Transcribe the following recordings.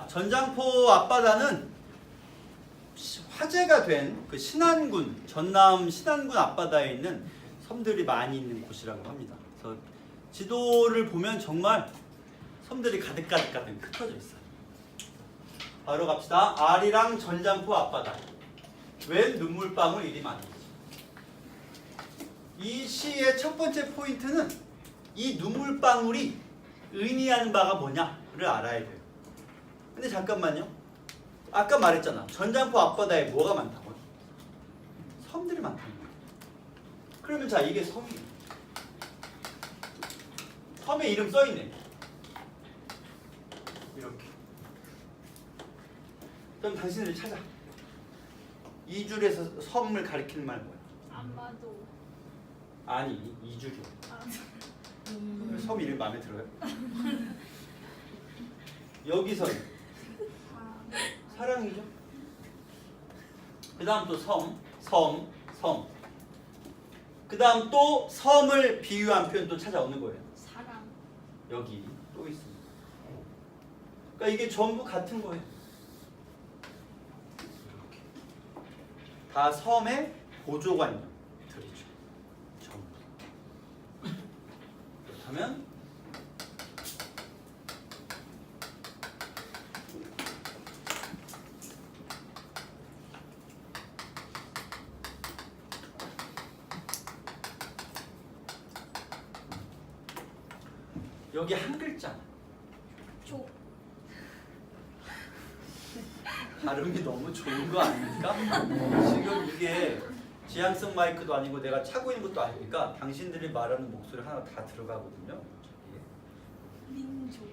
전장포 앞바다는 화제가 된 그 신안군, 전남 신안군 앞바다에 있는 섬들이 많이 있는 곳이라고 합니다. 그래서 지도를 보면 정말 섬들이 가득가득 흩어져 있어요. 바로 갑시다. 아리랑 전장포 앞바다. 웬 눈물방울 이리 많은지. 이 시의 첫 번째 포인트는 이 눈물방울이 의미하는 바가 뭐냐를 알아야 돼요. 근데 잠깐만요. 아까 말했잖아. 전장포 앞바다에 뭐가 많다고? 섬들이 많다는 거예요. 그러면 자, 이게 섬이에요. 섬에 이름 써있네. 이렇게. 그럼 당신들이 찾아. 이 줄에서 섬을 가리키는 말 뭐야? 아마도. 아니, 이 줄이요. 섬 이름 마음에 들어요? 여기서는 사랑이죠. 그 다음 또 섬. 그 다음 또 섬을 비유한 표현 또 찾아오는 거예요. 사랑. 여기 또 있습니다. 그러니까 이게 전부 같은 거예요. 이렇게. 다 섬의 보조관념들이죠. 전부. 그렇다면 여기 한 글자. 족. 발음이 너무 좋은 거 아닙니까? 지금 이게 지향성 마이크도 아니고 내가 차고 있는 것도 아니니까 당신들이 말하는 목소리 하나 다 들어가거든요. 민족.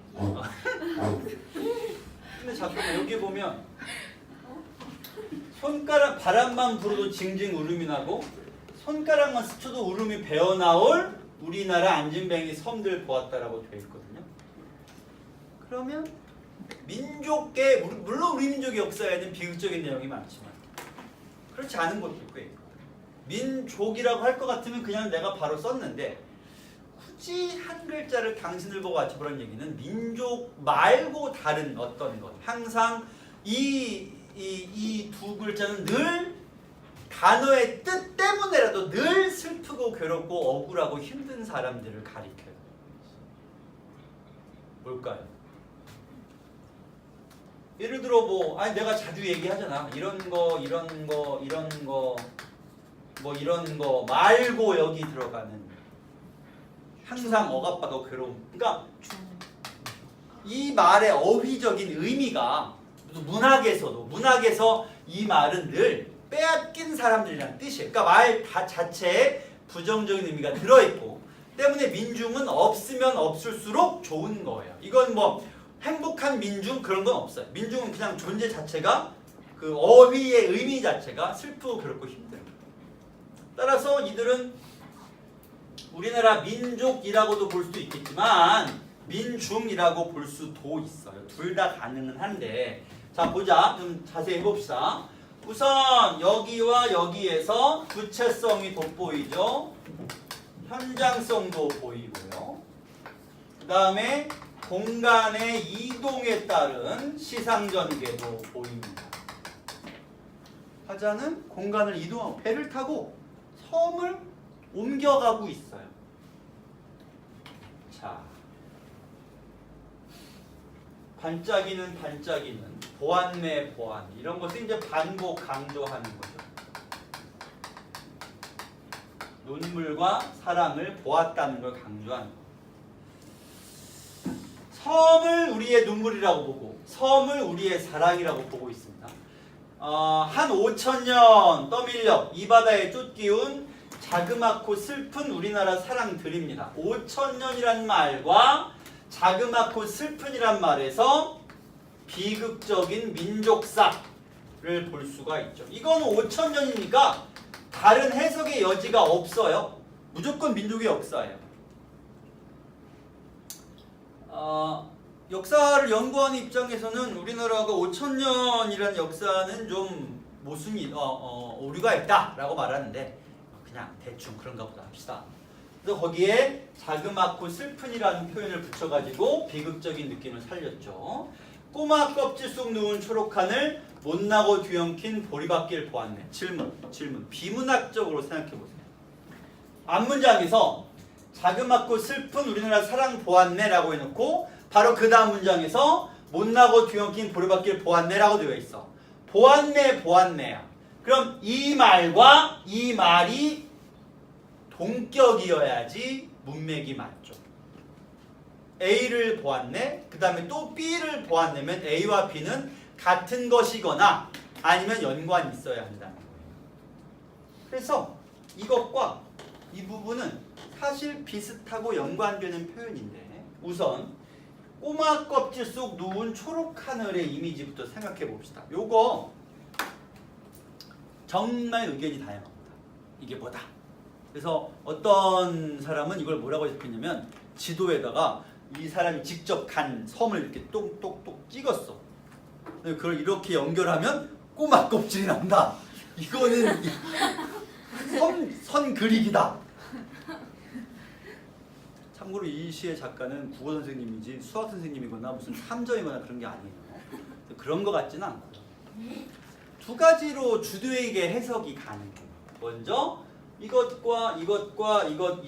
근데 잠깐만 여기 보면 손가락 바람만 불어도 징징 울음이 나고 손가락만 스쳐도 울음이 배어나올 우리나라 안진뱅이 섬들 보았다라고 되어 있거든요. 그러면 민족계, 물론 우리 민족의 역사에는 비극적인 내용이 많지만 그렇지 않은 것도 꽤 있거든요. 민족이라고 할 것 같으면 그냥 내가 바로 썼는데 굳이 한 글자를 당신들 보고 맞춰보라는 얘기는 민족 말고 다른 어떤 것, 항상 이 두 글자는 늘 단어의 뜻 때문에라도 늘 슬프고 괴롭고 억울하고 힘든 사람들을 가리켜요. 뭘까요? 예를 들어 뭐 아니 내가 자주 얘기하잖아. 이런 거 말고 여기 들어가는 항상 억압받고 괴로움. 그러니까 이 말의 어휘적인 의미가 문학에서 이 말은 늘 빼앗긴 사람들이란 뜻이에요. 그러니까 말 자체에 부정적인 의미가 들어있고 때문에 민중은 없으면 없을수록 좋은 거예요. 이건 뭐 행복한 민중 그런 건 없어요. 민중은 그냥 존재 자체가 그 어휘의 의미 자체가 슬프고 괴롭고 힘들어요. 따라서 이들은 우리나라 민족이라고도 볼 수도 있겠지만 민중이라고 볼 수도 있어요. 둘 다 가능은 한데 자 보자. 좀 자세히 봅시다. 우선 여기와 여기에서 구체성이 돋보이죠. 현장성도 보이고요. 그 다음에 공간의 이동에 따른 시상전개도 보입니다. 화자는 공간을 이동하고 배를 타고 섬을 옮겨가고 있어요. 자, 반짝이는 보았네 보안 이런 것을 이제 반복 강조하는 거죠. 눈물과 사랑을 보았다는 걸 강조하는 거예요. 섬을 우리의 눈물이라고 보고 섬을 우리의 사랑이라고 보고 있습니다. 한 5,000년 떠밀려 이 바다에 쫓기운 자그맣고 슬픈 우리나라 사랑들입니다. 5,000년이란 말과 자그맣고 슬픈이란 말에서 비극적인 민족사를 볼 수가 있죠. 이건 5,000년이니까 다른 해석의 여지가 없어요. 무조건 민족의 역사예요. 역사를 연구하는 입장에서는 우리나라가 5,000년이라는 역사는 좀 모순이 오류가 있다라고 말하는데 그냥 대충 그런가 보다 합시다. 그래서 거기에 자그맣고 슬픈이라는 표현을 붙여가지고 비극적인 느낌을 살렸죠. 꼬마 껍질 속 누운 초록 하늘 못나고 뒤엉킨 보리밭길 보았네. 질문. 비문학적으로 생각해보세요. 앞문장에서 자그맣고 슬픈 우리나라 사랑 보았네 라고 해놓고 바로 그 다음 문장에서 못나고 뒤엉킨 보리밭길 보았네 라고 되어 있어. 보았네야. 그럼 이 말과 이 말이 동격이어야지 문맥이 맞죠. A를 보았네. 그 다음에 또 B를 보았네면 A와 B는 같은 것이거나 아니면 연관이 있어야 한다는 거예요. 그래서 이것과 이 부분은 사실 비슷하고 연관되는 표현인데 우선 꼬마 껍질 속 누운 초록 하늘의 이미지부터 생각해 봅시다. 요거 정말 의견이 다양합니다. 이게 뭐다? 그래서 어떤 사람은 이걸 뭐라고 해석했냐면 지도에다가 이 사람이 직접 간 섬을 이렇게 똑똑똑 찍었어. 그걸 이렇게 연결하면 꼬마 껍질이 난다. 이거는 선 그리기다. 참고로 이 시의 작가는 국어 선생님이지 수학 선생님이거나 무슨 탐정이거나 그런 게 아니에요. 그런 것 같지는 않고요. 두 가지로 주도에게 해석이 가능해요. 먼저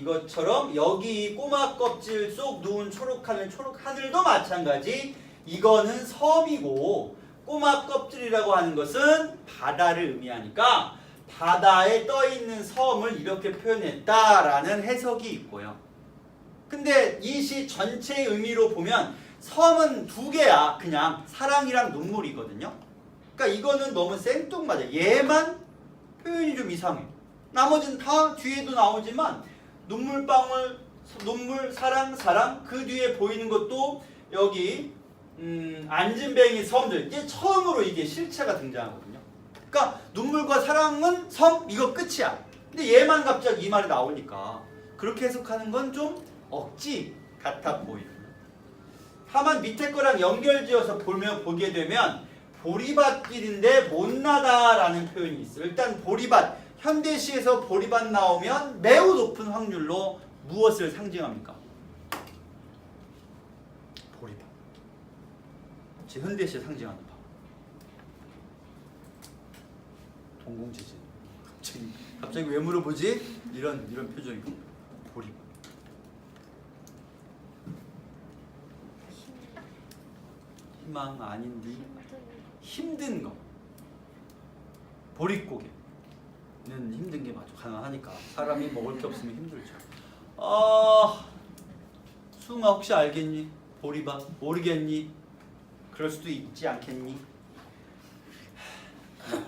이것처럼 여기 꼬마 껍질 속 누운 초록 하늘도 마찬가지. 이거는 섬이고 꼬마 껍질이라고 하는 것은 바다를 의미하니까 바다에 떠 있는 섬을 이렇게 표현했다라는 해석이 있고요. 근데 이 시 전체의 의미로 보면 섬은 두 개야. 그냥 사랑이랑 눈물이거든요. 그러니까 이거는 너무 생뚱맞아. 얘만 표현이 좀 이상해. 나머지는 다 뒤에도 나오지만 눈물방울, 눈물, 사랑 그 뒤에 보이는 것도 여기 안진뱅이 섬들 이제 처음으로 이게 실체가 등장하거든요. 그러니까 눈물과 사랑은 섬 이거 끝이야. 근데 얘만 갑자기 이 말이 나오니까 그렇게 해석하는 건 좀 억지 같아 보이고. 다만 밑에 거랑 연결지어서 보게 되면 보리밭길인데 못나다라는 표현이 있어요. 일단 보리밭 현대시에서 보리밭 나오면 매우 높은 확률로 무엇을 상징합니까? 보리밭. 제 현대시에 상징하는 바. 동공지진. 갑자기 왜 물어보지? 이런 표정이고. 보리밭. 희망 아닌데 힘든 거. 보릿고개. 는 힘든 게 맞죠. 가능하니까. 사람이 먹을 게 없으면 힘들죠. 수ың아 혹시 알겠니? 보리밭 모르겠니? 그럴 수도 있지 않겠니?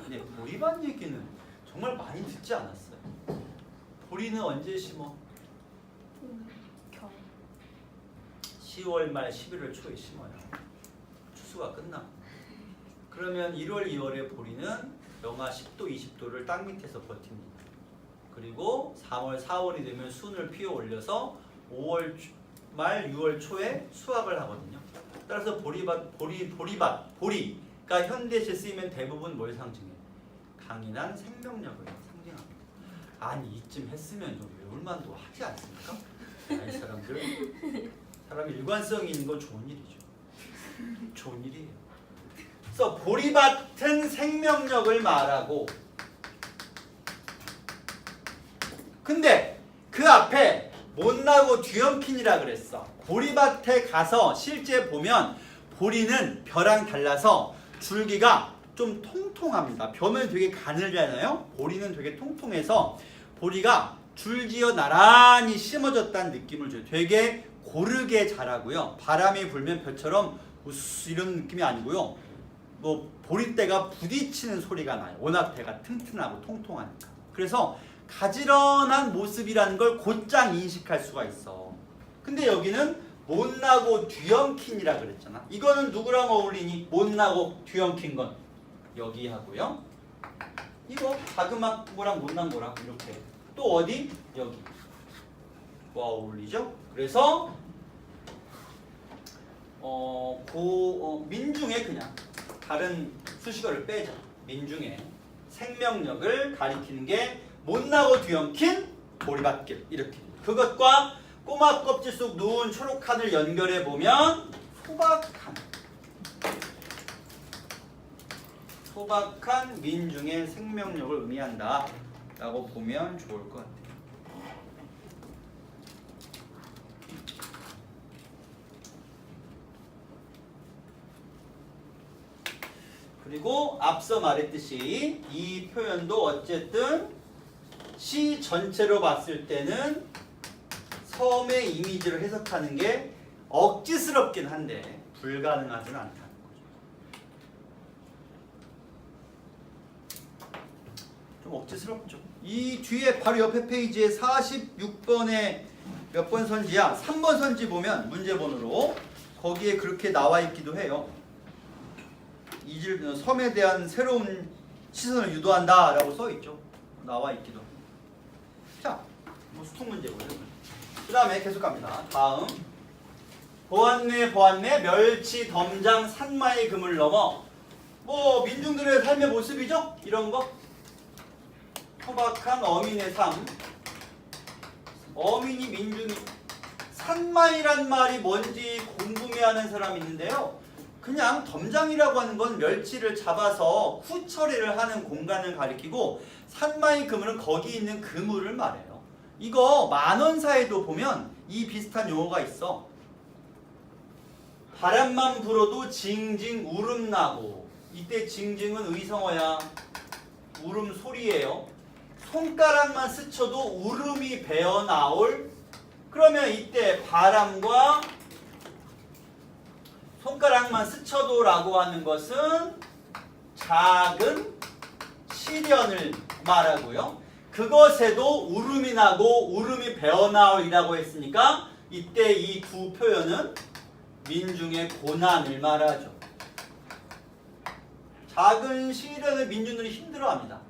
네, 보리밭 얘기는 정말 많이 듣지 않았어요. 보리는 언제 심어? 겨울. 10월 말 11월 초에 심어요. 추수가 끝나. 그러면 1월 2월에 보리는 영하 10도 20도를 땅 밑에서 버팁니다. 그리고 3월 4월이 되면 순을 피워 올려서 5월 말 6월 초에 수확을 하거든요. 따라서 보리가 현대시에 쓰이면 대부분 뭘 상징해? 강인한 생명력을 상징합니다. 아니 이쯤 했으면 좀 외울 만도 하지 않습니까? 아니 사람이 일관성 있는 건 좋은 일이죠. 좋은 일이에요. 그래서 보리밭은 생명력을 말하고 근데 그 앞에 못나고 뒤엉킨이라 그랬어. 보리밭에 가서 실제 보면 보리는 벼랑 달라서 줄기가 좀 통통합니다. 벼면 되게 가늘잖아요. 보리는 되게 통통해서 보리가 줄지어 나란히 심어졌다는 느낌을 줘요. 되게 고르게 자라고요. 바람이 불면 벼처럼 우스 이런 느낌이 아니고요. 뭐 보리대가 부딪히는 소리가 나요. 워낙 배가 튼튼하고 통통하니까. 그래서 가지런한 모습이라는 걸 곧장 인식할 수가 있어. 근데 여기는 못나고 뒤엉킨이라 그랬잖아. 이거는 누구랑 어울리니? 못나고 뒤엉킨 건 여기 하고요. 이거 자그맣고랑 못난 거랑 이렇게. 또 어디? 여기. 뭐 어울리죠? 그래서 민중에 그냥 다른 수식어를 빼자. 민중에 생명력을 가리키는 게 못나고 뒤엉킨 보리밭길 이렇게. 그것과 꼬마 껍질 속 누운 초록 하늘 연결해 보면 소박한 소박한 민중의 생명력을 의미한다 라고 보면 좋을 것 같아요. 그리고 앞서 말했듯이 이 표현도 어쨌든 시 전체로 봤을 때는 섬의 이미지를 해석하는 게 억지스럽긴 한데 불가능하진 않다는 거죠. 좀 억지스럽죠. 이 뒤에 바로 옆에 페이지에 46번에 몇 번 선지야? 3번 선지 보면 문제번호로 거기에 그렇게 나와 있기도 해요. 이질 섬에 대한 새로운 시선을 유도한다 라고 써 있죠. 나와 있기도 해요. 자, 뭐 수특 문제고요. 그 다음에 계속 갑니다. 다음 보았네 멸치 덤장 산마의 금을 넘어 뭐 민중들의 삶의 모습이죠. 이런 거 소박한 어민의 삶. 어민이 민중이 산마이란 말이 뭔지 궁금해하는 사람이 있는데요. 그냥 덤장이라고 하는 건 멸치를 잡아서 후 처리를 하는 공간을 가리키고 산마이 그물은 거기 있는 그물을 말해요. 이거 만원사에도 보면 이 비슷한 용어가 있어. 바람만 불어도 징징 울음 나고 이때 징징은 의성어야. 울음 소리예요. 손가락만 스쳐도 울음이 배어 나올. 그러면 이때 바람과 손가락만 스쳐도 라고 하는 것은 작은 시련을 말하고요. 그것에도 울음이 나고 울음이 배어나오리라고 했으니까 이때 이 두 표현은 민중의 고난을 말하죠. 작은 시련을 민중들이 힘들어합니다.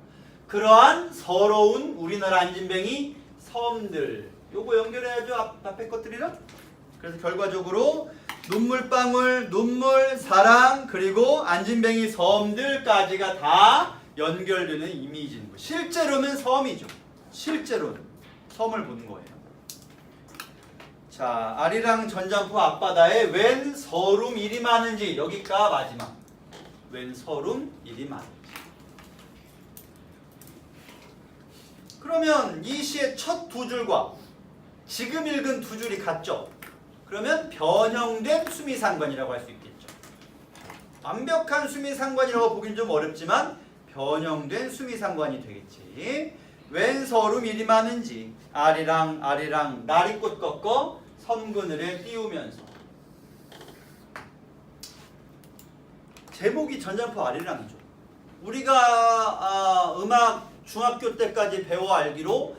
그러한 서러운 우리나라 안진뱅이 섬들 요거 연결해야죠. 앞에 것들이랑. 그래서 결과적으로 눈물방울, 눈물, 사랑, 그리고 안진뱅이 섬들까지가 다 연결되는 이미지인 거예요. 실제로는 섬이죠. 실제로는 섬을 보는 거예요. 자, 아리랑 전장포 앞바다에 웬 서름 일이 많은지 여기가 마지막. 웬 서름 일이 많은지. 그러면 이 시의 첫 두 줄과 지금 읽은 두 줄이 같죠? 그러면 변형된 수미상관이라고 할 수 있겠죠. 완벽한 수미상관이라고 보긴 좀 어렵지만 변형된 수미상관이 되겠지. 웬 서름 일이 많은지 아리랑 아리랑 나리꽃 꺾어 섬그늘에 띄우면서. 제목이 전장포 아리랑이죠. 우리가 음악 중학교 때까지 배워 알기로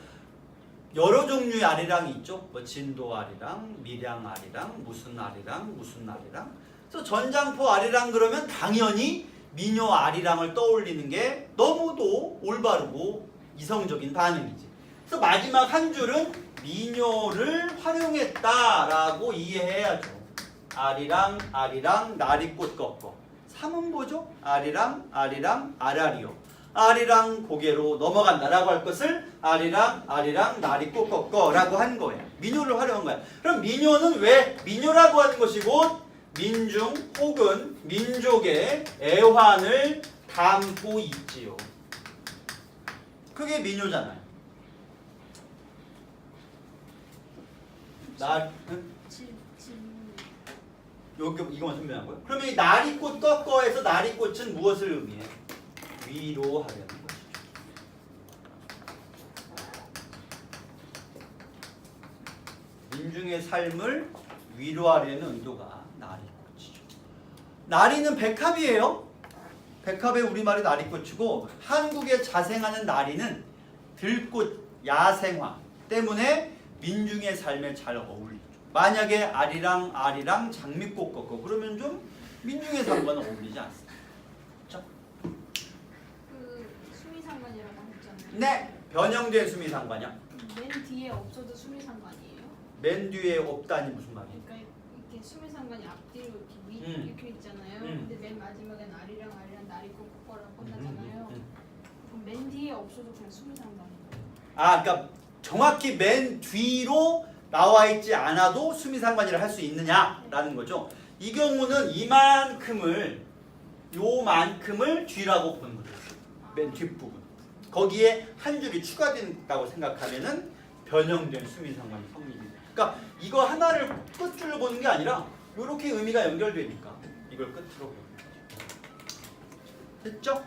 여러 종류의 아리랑이 있죠. 뭐 진도 아리랑, 밀양 아리랑, 무슨 아리랑, 무슨 아리랑. 그래서 전장포 아리랑 그러면 당연히 민요 아리랑을 떠올리는 게 너무도 올바르고 이성적인 반응이지. 그래서 마지막 한 줄은 민요를 활용했다라고 이해해야죠. 아리랑, 아리랑, 나리꽃 꺾어. 3은 뭐죠? 아리랑, 아리랑, 아라리요. 아리랑 고개로 넘어간다라고 할 것을 아리랑, 아리랑, 나리꽃 꺾어 라고 한 거예요. 민요를 활용한 거야. 그럼 민요는 왜 민요라고 하는 것이고 민중 혹은 민족의 애환을 담고 있지요. 그게 민요잖아요. 이거만 설명한 거예요. 그러면 이 나리꽃 꺾어에서 나리꽃은 무엇을 의미해? 위로하려는 것이죠. 민중의 삶을 위로하려는 의도가 나리꽃이죠. 나리는 백합이에요. 백합의 우리말이 나리꽃이고 한국에 자생하는 나리는 들꽃, 야생화 때문에 민중의 삶에 잘 어울리죠. 만약에 아리랑, 아리랑, 장미꽃 꺾어 그러면 좀 민중의 삶과는 어울리지 않습니다. 그렇죠? 수미상관이라고 하셨잖아요. 네, 변형된 수미상관이야. 맨 뒤에 없어도 수미상관이에요. 맨 뒤에 없다니 무슨 말이야? 그러니까 이렇게 수미상관이 앞뒤로 이렇게 이렇게 있잖아요. 근데 맨 마지막엔 아리랑 아리랑 나리꽃 꺾어라고 끝나잖아요. 그럼 맨 뒤에 없어도 그냥 수미상관이에요. 아, 그러니까 정확히 맨 뒤로 나와 있지 않아도 수미상관이라 할 수 있느냐라는 거죠. 이 경우는 이만큼을 요만큼을 뒤라고 보는 거죠. 맨 뒷부분. 거기에 한 줄이 추가된다고 생각하면은 변형된 수미상관이 성립이 돼요. 그러니까 이거 하나를 끝줄로 보는 게 아니라 이렇게 의미가 연결되니까 이걸 끝으로 보는 거죠. 됐죠?